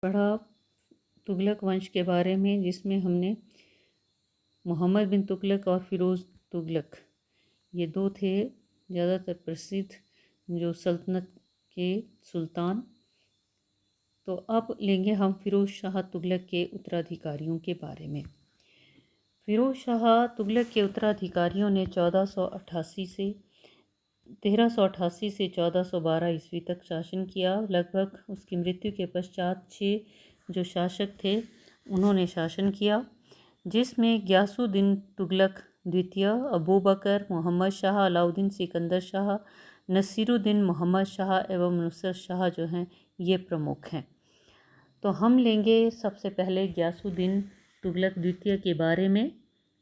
पढ़ा तुगलक वंश के बारे में, जिसमें हमने मोहम्मद बिन तुगलक और फ़िरोज़ तुगलक, ये दो थे ज़्यादातर प्रसिद्ध जो सल्तनत के सुल्तान। तो अब लेंगे हम फ़िरोज़ शाह तुगलक के उत्तराधिकारियों के बारे में। फ़िरोज़ शाह तुगलक के उत्तराधिकारियों ने 1388 से 1412 ईस्वी तक शासन किया। लगभग उसकी मृत्यु के पश्चात 6 जो शासक थे उन्होंने शासन किया, जिसमें गियासुद्दीन तुगलक द्वितीय, अबू बकर, मोहम्मद शाह, अलाउद्दीन सिकंदर शाह, नसीरुद्दीन मोहम्मद शाह एवं नुसरत शाह जो हैं ये प्रमुख हैं। तो हम लेंगे सबसे पहले गियासुद्दीन तुगलक द्वितीय के बारे में।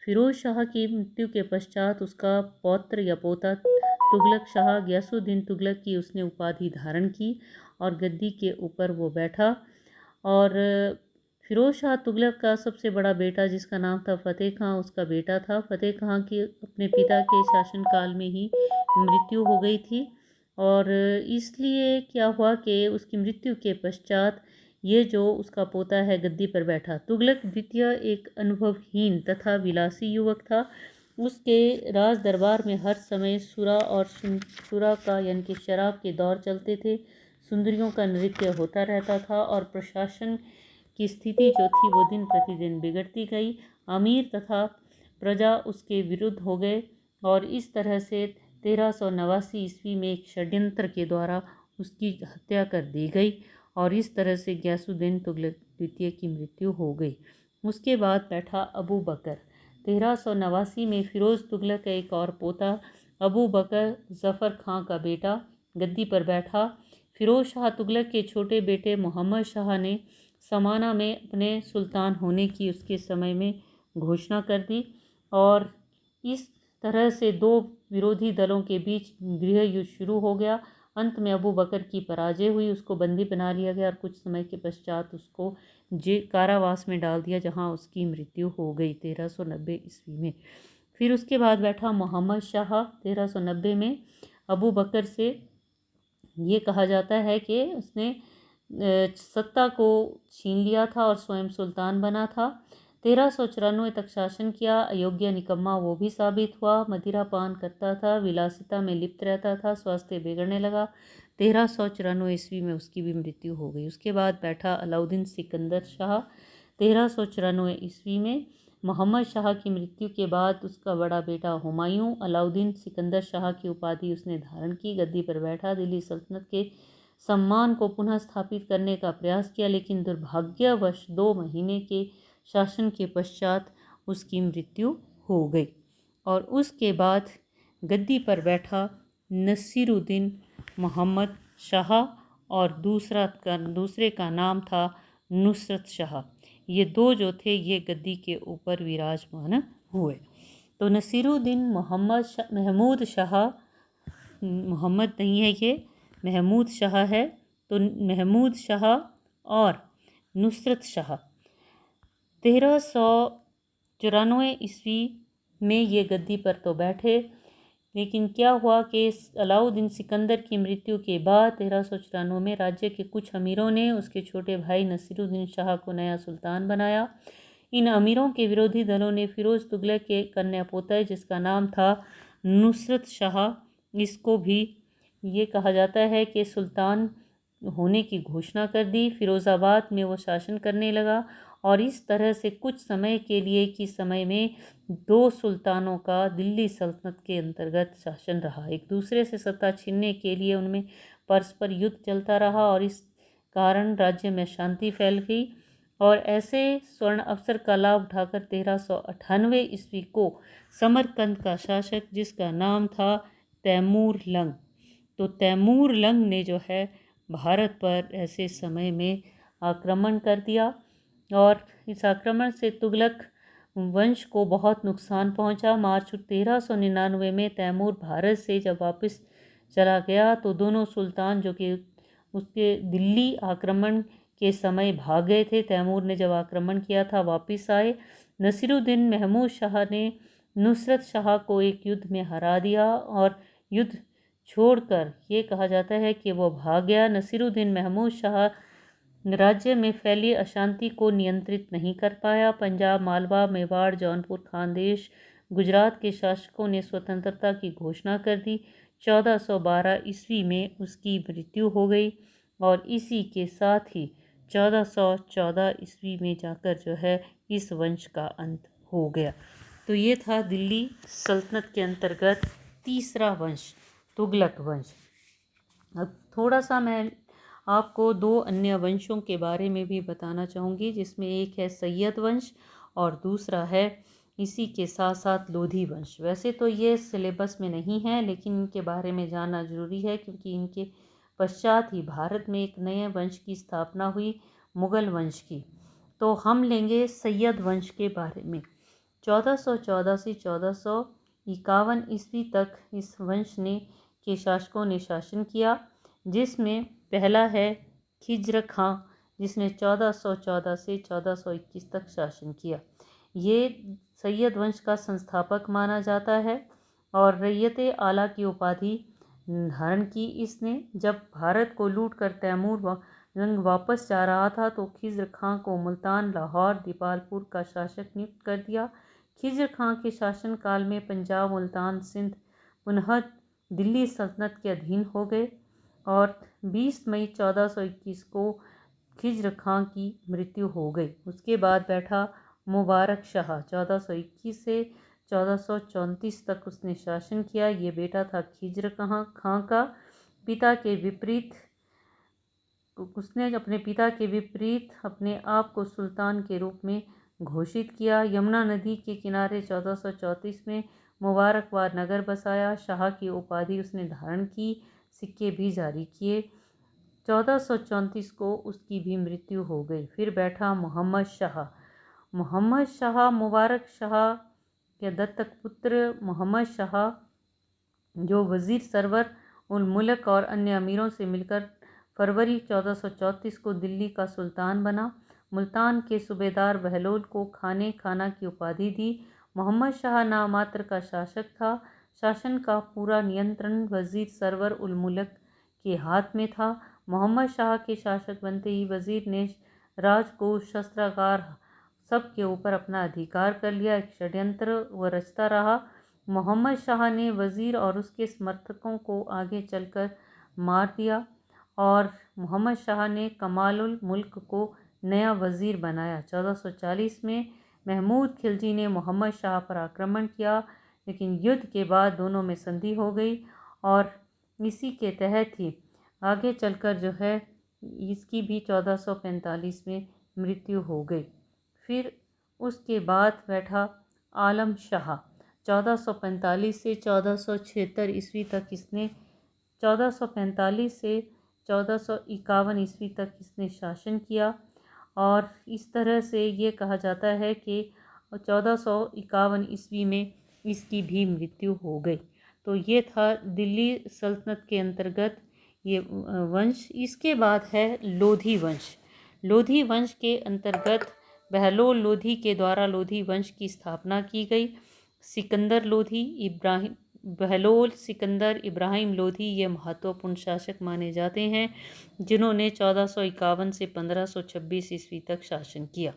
फ़िरोज़ शाह की मृत्यु के पश्चात उसका पौत्र या पोता तुगलक शाह गियासुद्दीन तुगलक की उसने उपाधि धारण की और गद्दी के ऊपर वो बैठा। और फ़िरोज़ शाह तुगलक का सबसे बड़ा बेटा जिसका नाम था फ़तेह खां, उसका बेटा था। फ़तेह खां की अपने पिता के शासनकाल में ही मृत्यु हो गई थी, और इसलिए क्या हुआ कि उसकी मृत्यु के पश्चात ये जो उसका पोता है गद्दी पर बैठा। तुगलक द्वितीय एक अनुभवहीन तथा विलासी युवक था। उसके राज दरबार में हर समय सुरा का यानी कि शराब के दौर चलते थे, सुंदरियों का नृत्य होता रहता था और प्रशासन की स्थिति जो थी वो दिन प्रतिदिन बिगड़ती गई। अमीर तथा प्रजा उसके विरुद्ध हो गए और इस तरह से 1389 ईस्वी में एक षड्यंत्र के द्वारा उसकी हत्या कर दी गई और इस तरह से गियासुद्दीन तुगलक द्वितीय की मृत्यु हो गई। उसके बाद बैठा अबू बकर। 1389 में फ़िरोज़ तुगलक का एक और पोता अबू बकर ज़फ़र खां का बेटा गद्दी पर बैठा। फ़िरोज़ शाह तुगलक के छोटे बेटे मोहम्मद शाह ने समाना में अपने सुल्तान होने की उसके समय में घोषणा कर दी और इस तरह से दो विरोधी दलों के बीच गृह युद्ध शुरू हो गया। अंत में अबू बकर की पराजय हुई, उसको बंदी बना लिया गया और कुछ समय के पश्चात उसको कारावास में डाल दिया, जहां उसकी मृत्यु हो गई 1390 ईस्वी में। फिर उसके बाद बैठा मोहम्मद शाह। 1390 में अबू बकर से ये कहा जाता है कि उसने सत्ता को छीन लिया था और स्वयं सुल्तान बना था। 1394 तक शासन किया। अयोग्य निकम्मा वो भी साबित हुआ। मदिरा पान करता था, विलासिता में लिप्त रहता था, स्वास्थ्य बिगड़ने लगा। 1394 ईस्वी में उसकी भी मृत्यु हो गई। उसके बाद बैठा अलाउद्दीन सिकंदर शाह। 1394 ईस्वी में मोहम्मद शाह की मृत्यु के बाद उसका बड़ा बेटा हुमायूं अलाउद्दीन सिकंदर शाह की उपाधि उसने धारण की, गद्दी पर बैठा, दिल्ली सल्तनत के सम्मान को पुनः स्थापित करने का प्रयास किया, लेकिन दुर्भाग्यवश 2 महीने के शासन के पश्चात उसकी मृत्यु हो गई। और उसके बाद गद्दी पर बैठा नसीरुद्दीन मोहम्मद शाह और दूसरे का नाम था नुसरत शाह। ये दो जो थे ये गद्दी के ऊपर विराजमान हुए। तो नसीरुद्दीन महमूद शाह, मोहम्मद नहीं है ये, महमूद शाह है। तो महमूद शाह और नुसरत शाह 1394 ईस्वी में ये गद्दी पर तो बैठे, लेकिन क्या हुआ कि अलाउद्दीन सिकंदर की मृत्यु के बाद 1394 में राज्य के कुछ अमीरों ने उसके छोटे भाई नसीरुद्दीन शाह को नया सुल्तान बनाया। इन अमीरों के विरोधी दलों ने फ़िरोज़ तुगलक के कन्या पोता जिसका नाम था नुसरत शाह, इसको भी ये कहा जाता है कि सुल्तान होने की घोषणा कर दी। फ़िरोज़ाबाद में वो शासन करने लगा और इस तरह से कुछ समय के लिए की समय में 2 सुल्तानों का दिल्ली सल्तनत के अंतर्गत शासन रहा। एक दूसरे से सत्ता छीनने के लिए उनमें परस्पर युद्ध चलता रहा और इस कारण राज्य में शांति फैल गई। और ऐसे स्वर्ण अवसर का लाभ उठाकर 1398 ईस्वी को समरकंद का शासक जिसका नाम था तैमूर लंग, तो तैमूर लंग ने जो है भारत पर ऐसे समय में आक्रमण कर दिया और इस आक्रमण से तुगलक वंश को बहुत नुकसान पहुंचा। मार्च 1399 में तैमूर भारत से जब वापस चला गया तो दोनों सुल्तान जो कि उसके दिल्ली आक्रमण के समय भाग गए थे, तैमूर ने जब आक्रमण किया था वापस आए। नसीरुद्दीन महमूद शाह ने नुसरत शाह को एक युद्ध में हरा दिया और युद्ध छोड़कर ये कहा जाता है कि वो भाग गया। नसीरुद्दीन महमूद शाह राज्य में फैली अशांति को नियंत्रित नहीं कर पाया। पंजाब, मालवा, मेवाड़, जौनपुर, खानदेश, गुजरात के शासकों ने स्वतंत्रता की घोषणा कर दी। 1412 ईस्वी में उसकी मृत्यु हो गई और इसी के साथ ही 1414 ईस्वी में जाकर जो है इस वंश का अंत हो गया। तो ये था दिल्ली सल्तनत के अंतर्गत तीसरा वंश, तुगलक वंश। अब थोड़ा सा मैं आपको दो अन्य वंशों के बारे में भी बताना चाहूँगी, जिसमें एक है सैयद वंश और दूसरा है इसी के साथ साथ लोधी वंश। वैसे तो ये सिलेबस में नहीं है, लेकिन इनके बारे में जानना जरूरी है क्योंकि इनके पश्चात ही भारत में एक नए वंश की स्थापना हुई, मुगल वंश की। तो हम लेंगे सैयद वंश के बारे में। 1414 से 1451 ईस्वी तक इस वंश ने के शासकों ने शासन किया, जिसमें पहला है खिज्र खां, जिसने 1414 से 1421 तक शासन किया। ये सैयद वंश का संस्थापक माना जाता है और रैयत आला की उपाधि धारण की इसने। जब भारत को लूट कर तैमूर जंग वापस जा रहा था तो खिज्र खां को मुल्तान, लाहौर, दीपालपुर का शासक नियुक्त कर दिया। खिज्र खां के शासनकाल में पंजाब, मुल्तान, सिंध पुनः दिल्ली सल्तनत के अधीन हो गए और 20 मई 1421 को खिज्र खां की मृत्यु हो गई। उसके बाद बैठा मुबारक शाह। 1421 से 1434 तक उसने शासन किया। ये बेटा था खिज्र खां का। पिता के विपरीत उसने अपने पिता के विपरीत अपने आप को सुल्तान के रूप में घोषित किया। यमुना नदी के किनारे 1434 में मुबारकबाद नगर बसाया। शाह की उपाधि उसने धारण की, सिक्के भी जारी किए। 1434 को उसकी भी मृत्यु हो गई। फिर बैठा मोहम्मद शाह। मोहम्मद शाह मुबारक शाह के दत्तक पुत्र मोहम्मद शाह, जो वज़ीर सरवर उल मुल्क और अन्य अमीरों से मिलकर फरवरी 1434 को दिल्ली का सुल्तान बना। मुल्तान के सूबेदार बहलोल को खाना की उपाधि दी। मोहम्मद शाह नामात्र का शासक था। शासन का पूरा नियंत्रण वज़ीर सरवर उल मुल्क के हाथ में था। मोहम्मद शाह के शासक बनते ही वज़ीर ने राजकोष, शस्त्रागार सब के ऊपर अपना अधिकार कर लिया। एक षड्यंत्र वह रचता रहा। मोहम्मद शाह ने वज़ीर और उसके समर्थकों को आगे चलकर मार दिया और मोहम्मद शाह ने कमालुल मुल्क को नया वज़ीर बनाया। 1440 में महमूद खिलजी ने मोहम्मद शाह पर आक्रमण किया, लेकिन युद्ध के बाद दोनों में संधि हो गई और इसी के तहत ही आगे चलकर जो है इसकी भी 1445 में मृत्यु हो गई। फिर उसके बाद बैठा आलम शाह। 1445 से 1476 ईस्वी तक इसने 1445 से 1451 ईस्वी तक इसने शासन किया और इस तरह से ये कहा जाता है कि 1451 ईस्वी में इसकी भी मृत्यु हो गई। तो ये था दिल्ली सल्तनत के अंतर्गत ये वंश। इसके बाद है लोधी वंश। लोधी वंश के अंतर्गत बहलोल लोधी के द्वारा लोधी वंश की स्थापना की गई। सिकंदर लोधी, इब्राहिम बहलोल, सिकंदर, इब्राहिम लोधी ये महत्वपूर्ण शासक माने जाते हैं, जिन्होंने 1451 से 1526 ईस्वी तक शासन किया।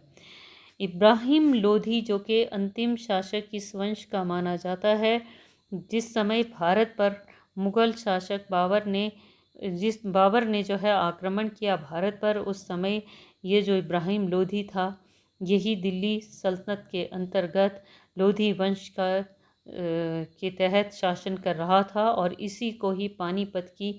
इब्राहिम लोधी जो कि अंतिम शासक इस वंश का माना जाता है। जिस समय भारत पर मुगल शासक बाबर ने जो है आक्रमण किया भारत पर, उस समय ये जो इब्राहिम लोधी था यही दिल्ली सल्तनत के अंतर्गत लोधी वंश के तहत शासन कर रहा था और इसी को ही पानीपत की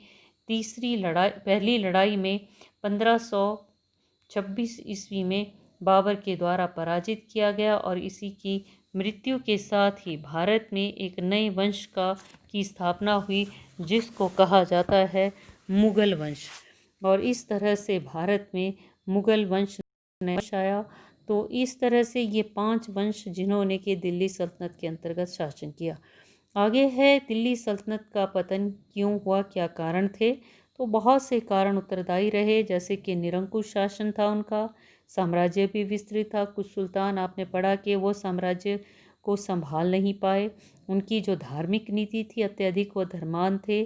पहली लड़ाई में 1526 ईस्वी में बाबर के द्वारा पराजित किया गया और इसी की मृत्यु के साथ ही भारत में एक नए वंश की स्थापना हुई, जिसको कहा जाता है मुगल वंश। और इस तरह से भारत में मुगल वंश आया। तो इस तरह से ये 5 वंश जिन्होंने कि दिल्ली सल्तनत के अंतर्गत शासन किया। आगे है दिल्ली सल्तनत का पतन क्यों हुआ, क्या कारण थे। तो बहुत से कारण उत्तरदायी रहे, जैसे कि निरंकुश शासन था उनका, साम्राज्य भी विस्तृत था। कुछ सुल्तान आपने पढ़ा कि वो साम्राज्य को संभाल नहीं पाए। उनकी जो धार्मिक नीति थी अत्यधिक वो धर्मांध थे।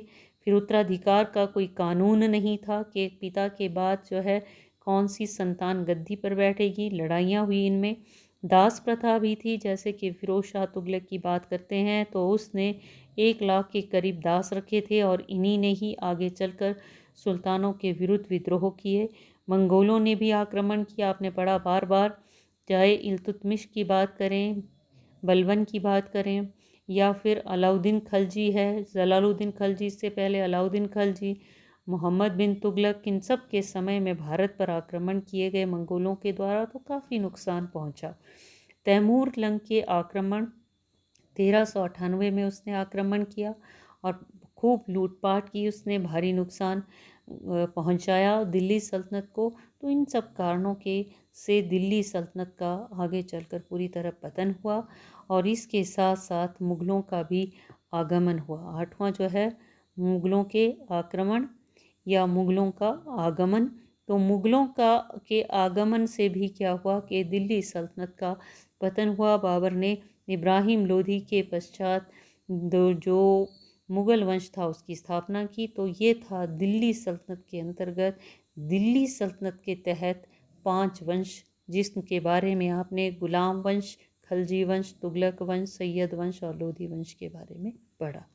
फिर उत्तराधिकार का कोई कानून नहीं था कि पिता के बाद जो है कौन सी संतान गद्दी पर बैठेगी। लड़ाइयाँ हुई इनमें। दास प्रथा भी थी, जैसे कि फिरोज शाह तुगलक की बात करते हैं तो उसने 1 लाख के करीब दास रखे थे और इन्हीं ने ही आगे चलकर सुल्तानों के विरुद्ध विद्रोह किए। मंगोलों ने भी आक्रमण किया, आपने पढ़ा बार बार, चाहे इल्तुतमिश की बात करें, बलबन की बात करें, या फिर अलाउद्दीन खलजी है, जलालुद्दीन खलजी से पहले अलाउद्दीन खलजी, मोहम्मद बिन तुगलक, इन सब के समय में भारत पर आक्रमण किए गए मंगोलों के द्वारा तो काफ़ी नुकसान पहुंचा। तैमूर लंग के आक्रमण 1398 में उसने आक्रमण किया और खूब लूटपाट की उसने, भारी नुकसान पहुंचाया दिल्ली सल्तनत को। तो इन सब कारणों के से दिल्ली सल्तनत का आगे चलकर पूरी तरह पतन हुआ और इसके साथ साथ मुग़लों का भी आगमन हुआ। 8वां जो है मुग़लों के आक्रमण या मुग़लों का आगमन। तो मुग़लों के आगमन से भी क्या हुआ कि दिल्ली सल्तनत का पतन हुआ। बाबर ने इब्राहिम लोधी के पश्चात जो मुग़ल वंश था उसकी स्थापना की। तो ये था दिल्ली सल्तनत के अंतर्गत, दिल्ली सल्तनत के तहत 5 वंश, जिसके बारे में आपने गुलाम वंश, खलजी वंश, तुगलक वंश, सैयद वंश और लोधी वंश के बारे में पढ़ा।